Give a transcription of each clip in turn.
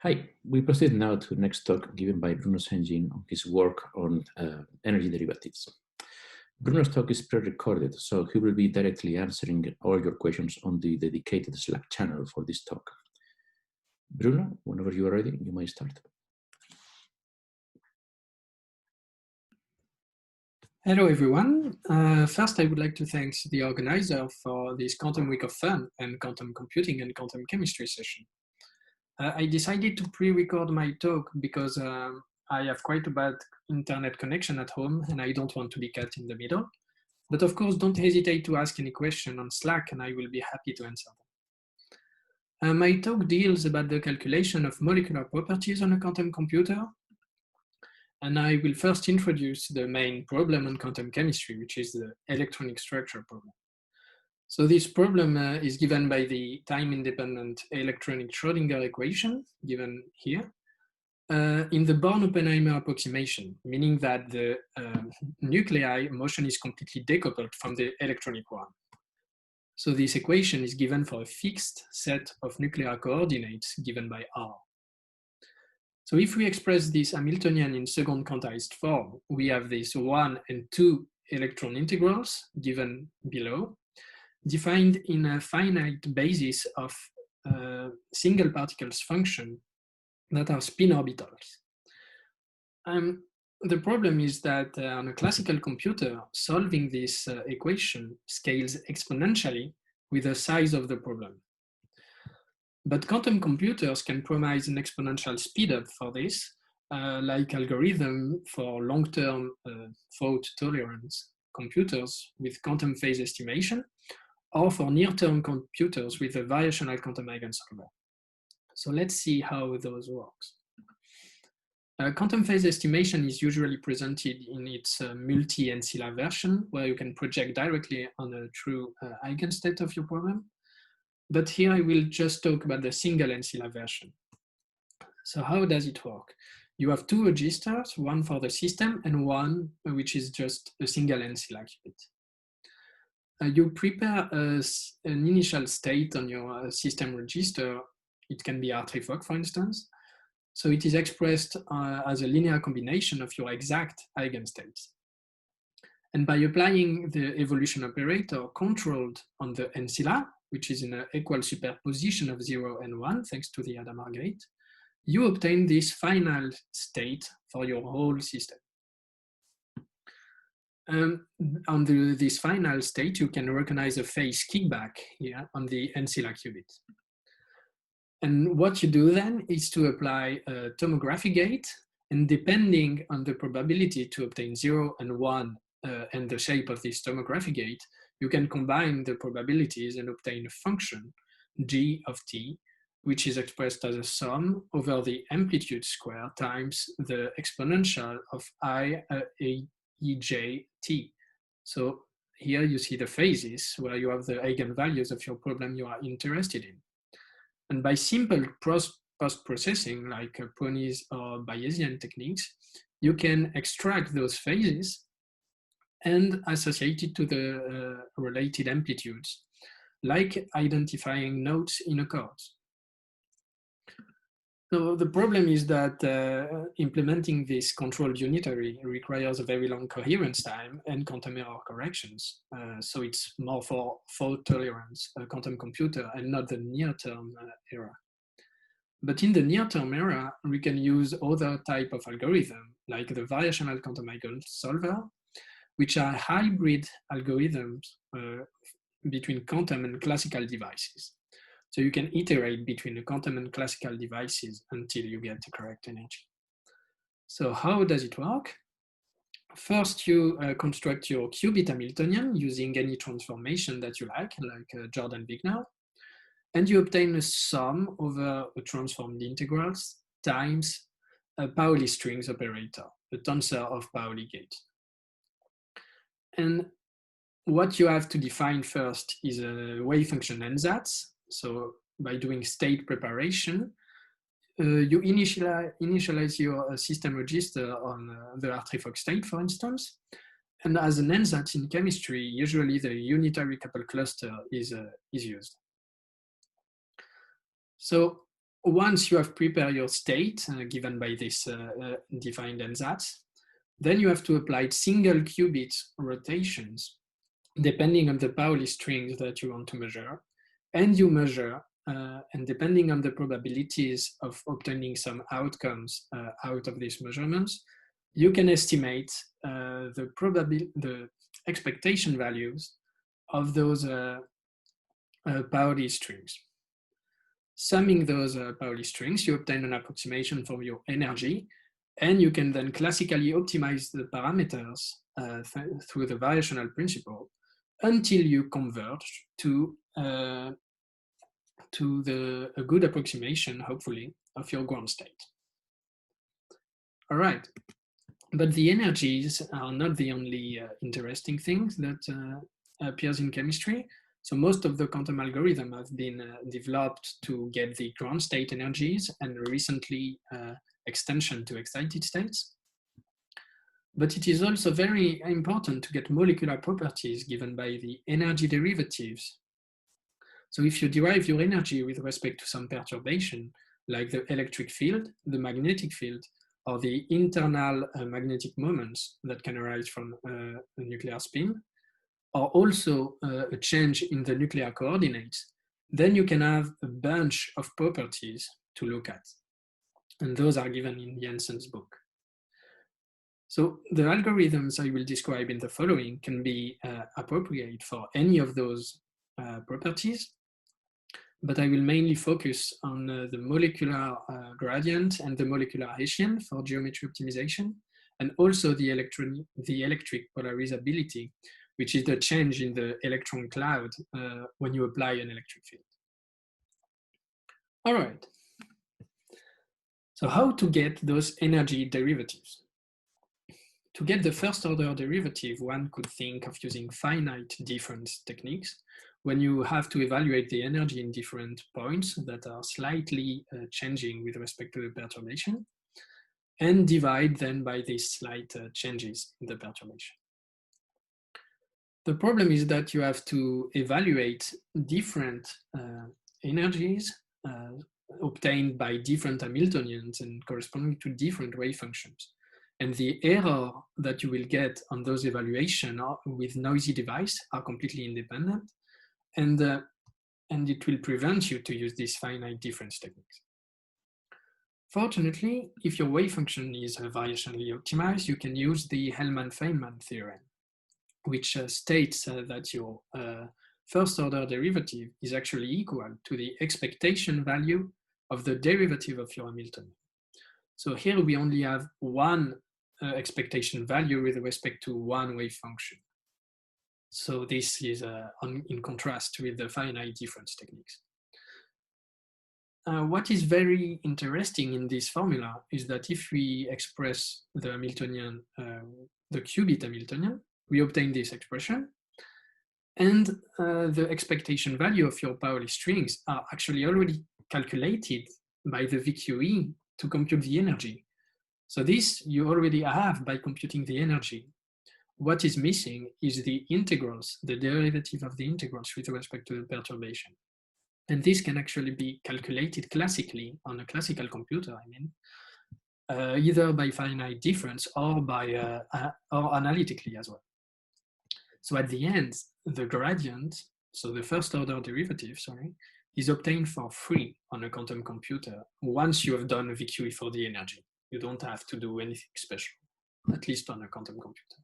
Hi, we proceed now to the next talk given by Bruno Senjean on his work on energy derivatives. Bruno's talk is pre-recorded, so he will be directly answering all your questions on the dedicated Slack channel for this talk. Bruno, whenever you are ready, you may start. Hello, everyone. First, I would like to thank the organizer for this Quantum Week of Fun and Quantum Computing and Quantum Chemistry session. I decided to pre-record my talk because I have quite a bad internet connection at home and I don't want to be cut in the middle. But of course, don't hesitate to ask any question on Slack and I will be happy to answer them. My talk deals about the calculation of molecular properties on a quantum computer. And I will first introduce the main problem on quantum chemistry, which is the electronic structure problem. So this problem is given by the time-independent electronic Schrödinger equation, given here, in the Born-Oppenheimer approximation, meaning that the nuclei motion is completely decoupled from the electronic one. So this equation is given for a fixed set of nuclear coordinates given by R. So if we express this Hamiltonian in second quantized form, we have these 1 and 2 electron integrals given below, defined in a finite basis of single particles function that are spin orbitals. The problem is that on a classical computer, solving this equation scales exponentially with the size of the problem. But quantum computers can promise an exponential speedup for this, like algorithm for long-term fault tolerance computers with quantum phase estimation, or for near-term computers with a variational quantum Eigensolver. So let's see how those works. Quantum phase estimation is usually presented in its multi-ancilla version, where you can project directly on a true eigenstate of your problem. But here I will just talk about the single-ancilla version. So how does it work? You have two registers, one for the system and one which is just a single-ancilla qubit. You prepare an initial state on your system register. It can be R3-Fock, for instance. So it is expressed as a linear combination of your exact eigenstates. And by applying the evolution operator controlled on the ancilla, which is in an equal superposition of 0 and 1, thanks to the Hadamard gate, you obtain this final state for your whole system. On this final state, you can recognize a phase kickback here on the ancilla qubit. And what you do then is to apply a tomography gate, and depending on the probability to obtain 0 and 1 and the shape of this tomography gate, you can combine the probabilities and obtain a function, g of t, which is expressed as a sum over the amplitude square times the exponential of ejt. So here you see the phases where you have the eigenvalues of your problem you are interested in. And by simple post-processing like Poni's or Bayesian techniques, you can extract those phases and associate it to the related amplitudes, like identifying nodes in a chord. So the problem is that implementing this controlled unitary requires a very long coherence time and quantum error corrections. So it's more for fault tolerance quantum computer and not the near-term era. But in the near-term era, we can use other type of algorithm, like the variational quantum Eigensolver, which are hybrid algorithms between quantum and classical devices. So you can iterate between the quantum and classical devices until you get the correct energy. So how does it work? First, you construct your qubit Hamiltonian using any transformation that you like Jordan-Wigner, and you obtain a sum over a transformed integrals times a Pauli strings operator, a tensor of Pauli gates. And what you have to define first is a wave function ansatz. So by doing state preparation, you initialize your system register on the R3-Fock state, for instance. And as an ansatz in chemistry, usually the unitary coupled cluster is used. So once you have prepared your state given by this defined ansatz, then you have to apply single qubit rotations depending on the Pauli strings that you want to measure, and you measure, and depending on the probabilities of obtaining some outcomes out of these measurements, you can estimate the expectation values of those Pauli strings. Summing those Pauli strings, you obtain an approximation for your energy, and you can then classically optimize the parameters through the variational principle until you converge to a good approximation, hopefully, of your ground state. All right, but the energies are not the only interesting things that appears in chemistry. So most of the quantum algorithms have been developed to get the ground state energies, and recently extension to excited states. But it is also very important to get molecular properties given by the energy derivatives. So if you derive your energy with respect to some perturbation, like the electric field, the magnetic field, or the internal magnetic moments that can arise from a nuclear spin, or also a change in the nuclear coordinates, then you can have a bunch of properties to look at. And those are given in Jensen's book. So the algorithms I will describe in the following can be appropriate for any of those properties, but I will mainly focus on the molecular gradient and the molecular Hessian for geometry optimization, and also the electric polarizability, which is the change in the electron cloud when you apply an electric field. All right. So how to get those energy derivatives? To get the first order derivative, one could think of using finite difference techniques when you have to evaluate the energy in different points that are slightly changing with respect to the perturbation, and divide them by these slight changes in the perturbation. The problem is that you have to evaluate different energies obtained by different Hamiltonians and corresponding to different wave functions. And the error that you will get on those evaluations with noisy device are completely independent, and it will prevent you to use these finite difference techniques. Fortunately, if your wave function is variationally optimized, you can use the Hellman-Feynman theorem, which states that your first order derivative is actually equal to the expectation value of the derivative of your Hamiltonian. So here we only have one expectation value with respect to one wave function. So this is in contrast with the finite difference techniques. What is very interesting in this formula is that if we express the Hamiltonian, the qubit Hamiltonian, we obtain this expression, and the expectation value of your Pauli strings are actually already calculated by the VQE to compute the energy. So this you already have by computing the energy. What is missing is the integrals, the derivative of the integrals with respect to the perturbation. And this can actually be calculated classically on a classical computer, I mean, either by finite difference or by or analytically as well. So at the end, the gradient, so the first order derivative, sorry, is obtained for free on a quantum computer once you have done a VQE for the energy. You don't have to do anything special, at least on a quantum computer.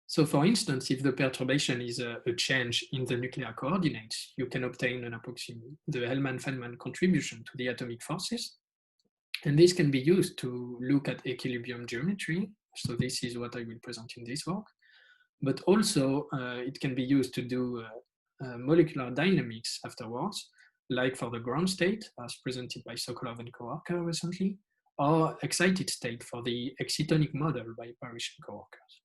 So for instance, if the perturbation is a change in the nuclear coordinates, you can obtain an the Hellman-Feynman contribution to the atomic forces. And this can be used to look at equilibrium geometry. So this is what I will present in this work. But also it can be used to do molecular dynamics afterwards, like for the ground state, as presented by Sokolov and co-worker recently, or excited state for the excitonic model by Parrish and co-workers.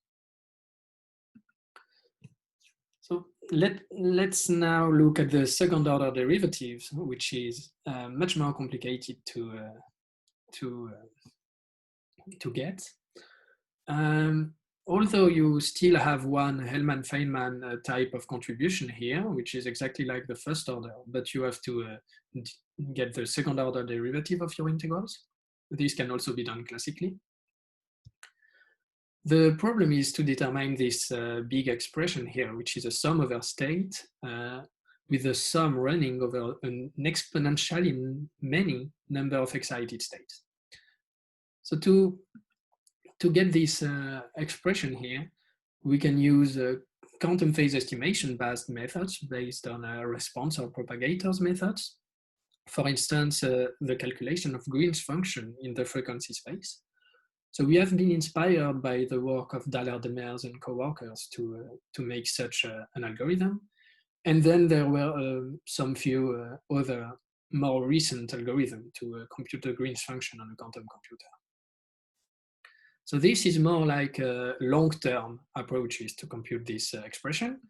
So let's now look at the second order derivatives, which is much more complicated to get. although you still have one Hellman-Feynman type of contribution here, which is exactly like the first order, but you have to get the second order derivative of your integrals. This can also be done classically. The problem is to determine this big expression here, which is a sum over state with the sum running over an exponentially many number of excited states. So to get this expression here, we can use quantum phase estimation based methods based on response or propagators methods. For instance, the calculation of Green's function in the frequency space. So we have been inspired by the work of Dallaire-Demers and co-workers to make such an algorithm. And then there were some few other more recent algorithms to compute the Green's function on a quantum computer. So this is more like long-term approaches to compute this expression.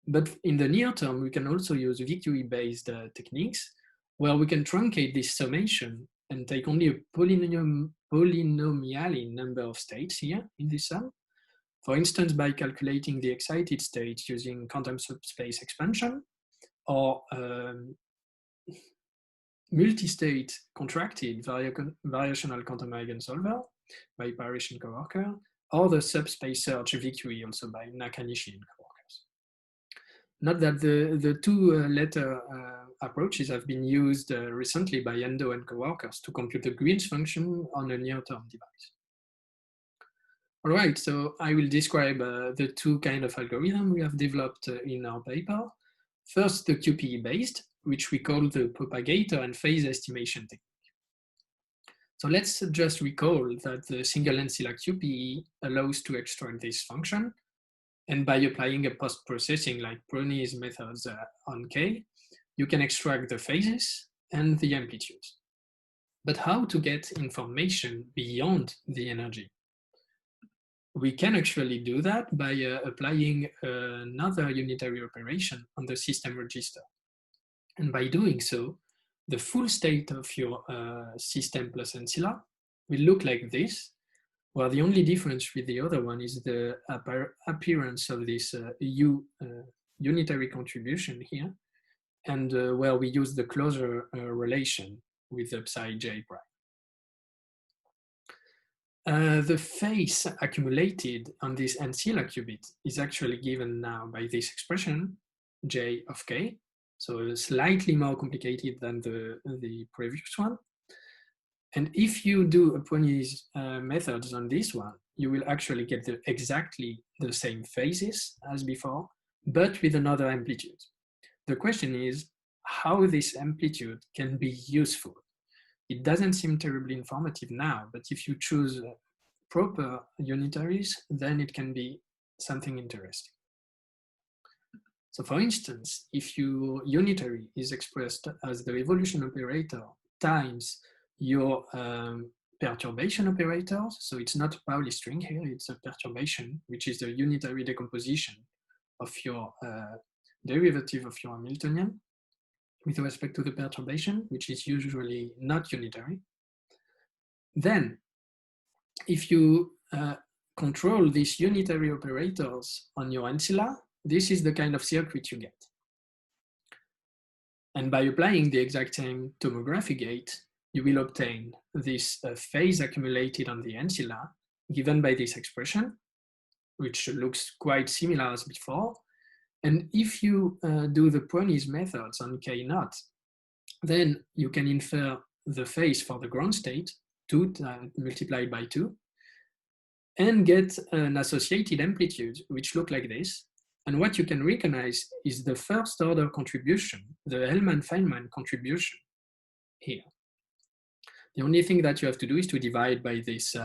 But in the near term, we can also use VQE-based techniques where we can truncate this summation and take only a polynomially number of states here in this sum. For instance, by calculating the excited states using quantum subspace expansion or multi-state contracted variational quantum Eigensolver by Parrish and co-worker, or the subspace search VQE also by Nakanishi and co-workers. Note that the two latter approaches have been used recently by Endo and co-workers to compute the Green's function on a near-term device. All right, so I will describe the two kind of algorithm we have developed in our paper. First, the QPE-based, which we call the propagator and phase estimation technique. So let's just recall that the single-ancilla QPE allows to extract this function. And by applying a post-processing like Brownie's methods on K, you can extract the phases and the amplitudes. But how to get information beyond the energy? We can actually do that by applying another unitary operation on the system register. And by doing so, the full state of your system plus ancilla will look like this, where the only difference with the other one is the appearance of this unitary contribution here, and where we use the closure relation with psi j prime. The phase accumulated on this ancilla qubit is actually given now by this expression, j of k, so slightly more complicated than the previous one. And if you do Brownie's methods on this one, you will actually get exactly the same phases as before, but with another amplitude. The question is how this amplitude can be useful. It doesn't seem terribly informative now, but if you choose proper unitaries, then it can be something interesting. So for instance, if your unitary is expressed as the evolution operator times your perturbation operators, so it's not Pauli string here, it's a perturbation, which is the unitary decomposition of your derivative of your Hamiltonian with respect to the perturbation, which is usually not unitary. Then, if you control these unitary operators on your ancilla, this is the kind of circuit you get. And by applying the exact same tomography gate, you will obtain this phase accumulated on the ancilla given by this expression, which looks quite similar as before. And if you do the Brownie's methods on K naught, then you can infer the phase for the ground state, 2 multiplied by 2, and get an associated amplitude, which look like this. And what you can recognize is the first order contribution, the Hellman-Feynman contribution here. The only thing that you have to do is to divide by this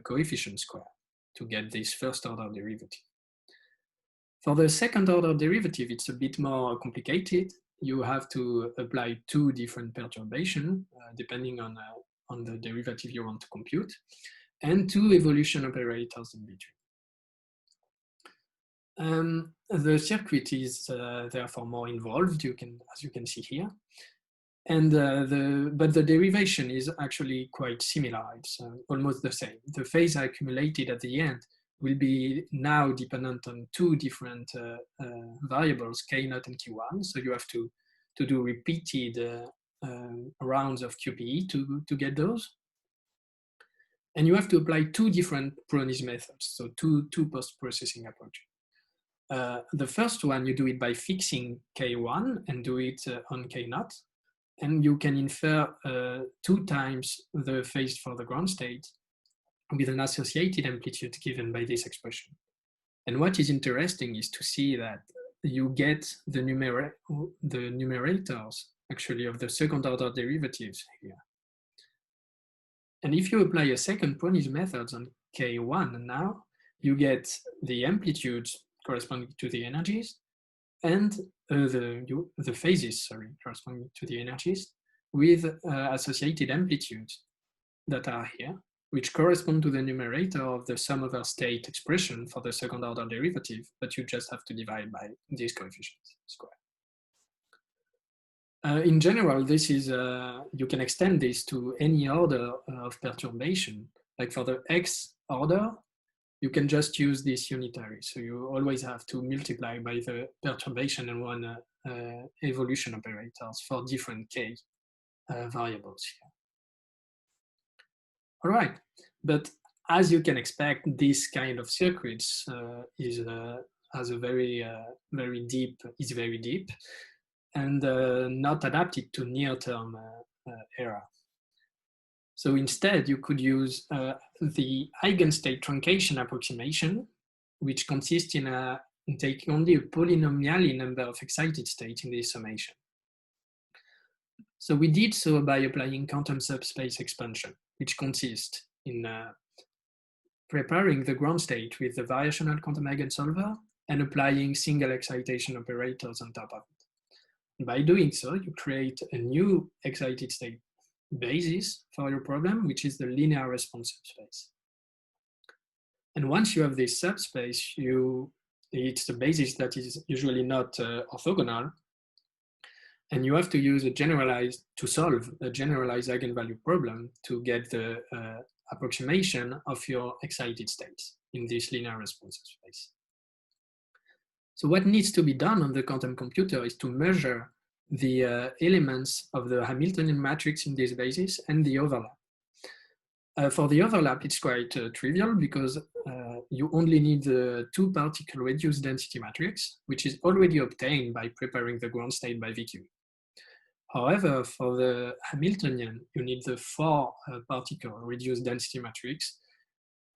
coefficient square to get this first order derivative. For the second order derivative, it's a bit more complicated. You have to apply 2 different perturbations depending on the derivative you want to compute, and 2 evolution operators in between. The circuit is therefore more involved, as you can see here. And but the derivation is actually quite similar. It's almost the same. The phase accumulated at the end will be now dependent on two different variables, K0 and Q1. So you have to do repeated rounds of QPE to get those. And you have to apply two different Brownies methods, so two post-processing approaches. The first one, you do it by fixing K1 and do it on K0. And you can infer 2 times the phase for the ground state with an associated amplitude given by this expression. And what is interesting is to see that you get the numerators actually of the second order derivatives here. And if you apply a second Brownies method on K1 now, you get the amplitudes corresponding to the energies and the phases, corresponding to the energies with associated amplitudes that are here, which correspond to the numerator of the sum over state expression for the second order derivative, but you just have to divide by these coefficients squared. In general, this is, you can extend this to any order of perturbation. Like for the X order, you can just use this unitary. So you always have to multiply by the perturbation and one evolution operators for different K variables here. All right, but as you can expect, this kind of circuits has a very deep and not adapted to near-term era. So instead, you could use the Eigenstate truncation approximation, which consists in taking only a polynomially number of excited states in this summation. So we did so by applying quantum subspace expansion, which consists in preparing the ground state with the variational quantum Eigensolver and applying single excitation operators on top of it. By doing so, you create a new excited state basis for your problem, which is the linear response subspace. And once you have this subspace, it's the basis that is usually not orthogonal, and you have to use to solve a generalized eigenvalue problem to get the approximation of your excited states in this linear response subspace. So what needs to be done on the quantum computer is to measure the elements of the Hamiltonian matrix in this basis and the overlap. For the overlap, it's quite trivial because you only need the 2-particle reduced density matrix, which is already obtained by preparing the ground state by VQE. However, for the Hamiltonian, you need the 4-particle reduced density matrix.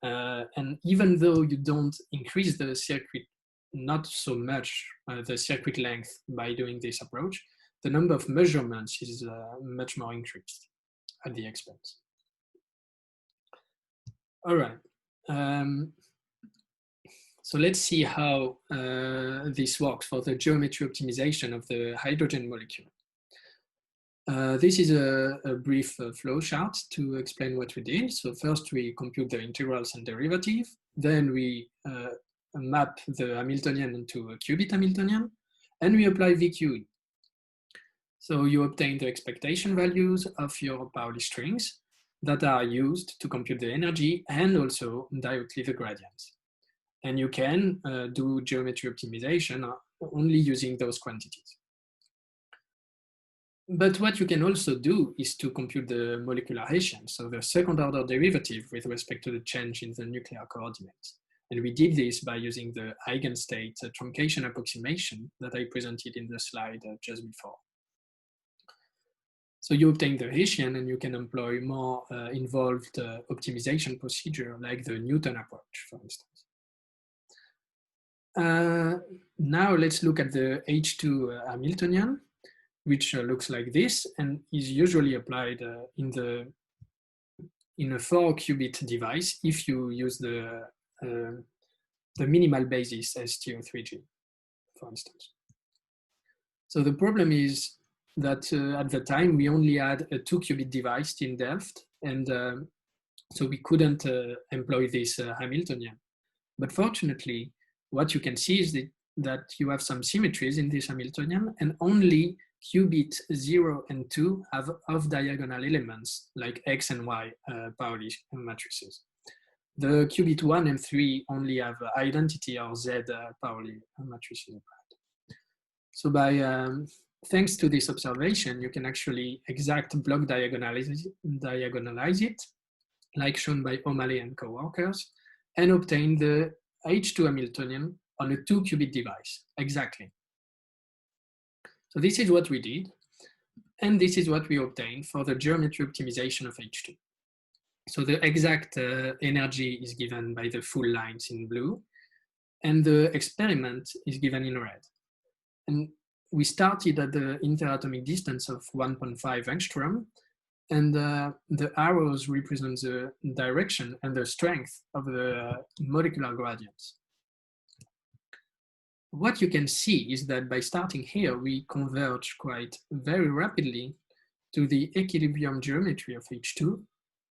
And even though you don't increase the circuit not so much the circuit length by doing this approach, the number of measurements is much more increased at the expense. All right. So let's see how this works for the geometry optimization of the hydrogen molecule. This is a brief flow chart to explain what we did. So first we compute the integrals and derivative. Then we map the Hamiltonian into a qubit Hamiltonian, and we apply VQE. So you obtain the expectation values of your Pauli strings that are used to compute the energy and also directly the gradients. And you can do geometry optimization only using those quantities. But what you can also do is to compute the molecular Hessian, so the second order derivative with respect to the change in the nuclear coordinates. And we did this by using the Eigenstate truncation approximation that I presented in the slide just before. So you obtain the Hessian and you can employ more involved optimization procedure like the Newton approach, for instance. Now let's look at the H2 Hamiltonian, which looks like this and is usually applied in a 4-qubit device if you use the minimal basis STO3G, for instance. So the problem is that at the time we only had a 2-qubit device in Delft, and so we couldn't employ this Hamiltonian. But fortunately, what you can see is that you have some symmetries in this Hamiltonian, and only qubit 0 and 2 have off-diagonal elements like X and Y Pauli matrices. The qubit 1 and 3 only have identity or Z Pauli matrices applied. So by thanks to this observation, you can actually exact block diagonalize it, like shown by O'Malley and co-workers, and obtain the H2 Hamiltonian on a 2-qubit device, exactly. So this is what we did, and this is what we obtained for the geometry optimization of H2. So the exact energy is given by the full lines in blue, and the experiment is given in red. And we started at the interatomic distance of 1.5 angstrom, and the arrows represent the direction and the strength of the molecular gradients. What you can see is that by starting here, we converge quite very rapidly to the equilibrium geometry of H2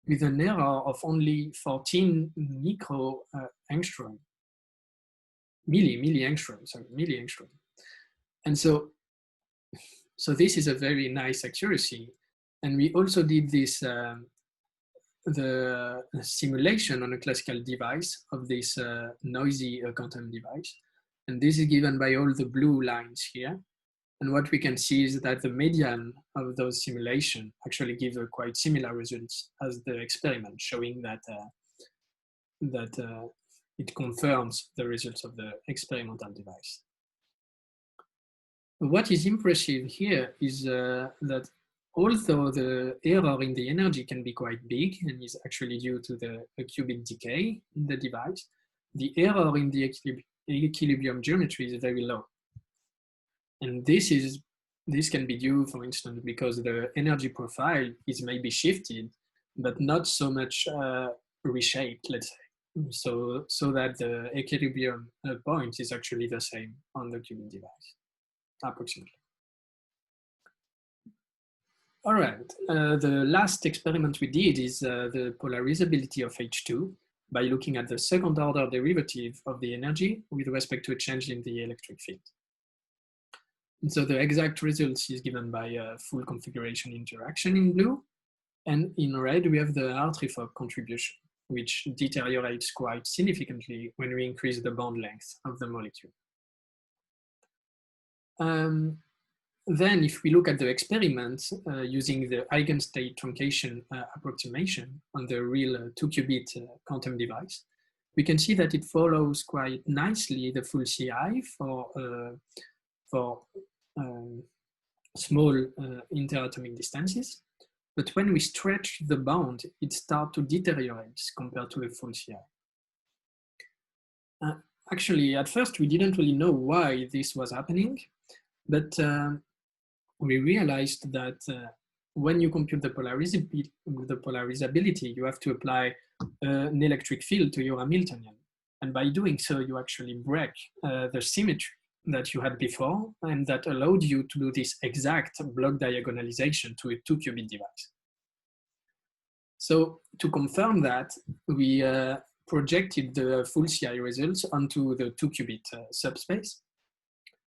with an error of only 14 micro angstrom, milli angstrom. And so this is a very nice accuracy. And we also did this, the simulation on a classical device of this noisy quantum device. And this is given by all the blue lines here. And what we can see is that the median of those simulations actually give a quite similar results as the experiment, showing that, it confirms the results of the experimental device. What is impressive here is that although the error in the energy can be quite big and is actually due to the qubit decay in the device, the error in the equilibrium geometry is very low. And this can be due, for instance, because the energy profile is maybe shifted, but not so much reshaped, let's say. So that the equilibrium point is actually the same on the qubit device, approximately. All right, the last experiment we did is the polarizability of H2 by looking at the second order derivative of the energy with respect to a change in the electric field. And so the exact results is given by a full configuration interaction in blue, and in red we have the Hartree-Fock contribution, which deteriorates quite significantly when we increase the bond length of the molecule. Then if we look at the experiment using the Eigenstate truncation approximation on the real 2-qubit quantum device, we can see that it follows quite nicely the full CI for small interatomic distances. But when we stretch the bond, it starts to deteriorate compared to the full CI. Actually, at first, we didn't really know why this was happening, but we realized that when you compute the polarizability, you have to apply an electric field to your Hamiltonian. And by doing so, you actually break the symmetry that you had before, and that allowed you to do this exact block diagonalization to a 2-qubit device. So to confirm that, we projected the full CI results onto the 2-qubit subspace.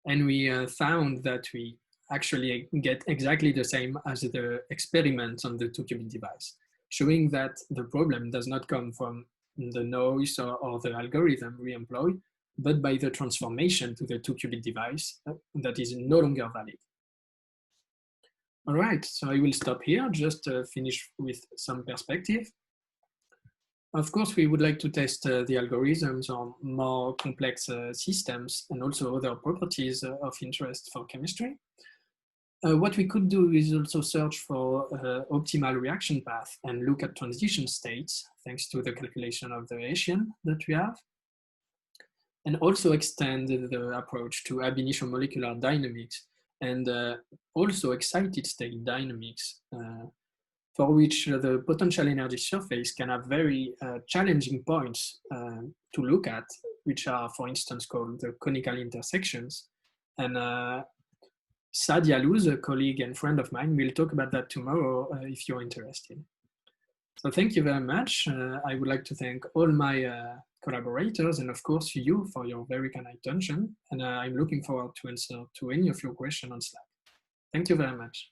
And we found that we actually get exactly the same as the experiment on the 2-qubit device, showing that the problem does not come from the noise or the algorithm we employ, but by the transformation to the 2-qubit device that is no longer valid. All right, so I will stop here, just to finish with some perspective. Of course, we would like to test the algorithms on more complex systems and also other properties of interest for chemistry. What we could do is also search for optimal reaction path and look at transition states, thanks to the calculation of the Hessian that we have. And also extend the approach to ab initio molecular dynamics and also excited state dynamics, for which the potential energy surface can have very challenging points to look at, which are, for instance, called the conical intersections. And Sadia Luz, a colleague and friend of mine, will talk about that tomorrow if you're interested. So thank you very much. I would like to thank all my collaborators and of course you for your very kind attention. And I'm looking forward to answer to any of your questions on Slack. Thank you very much.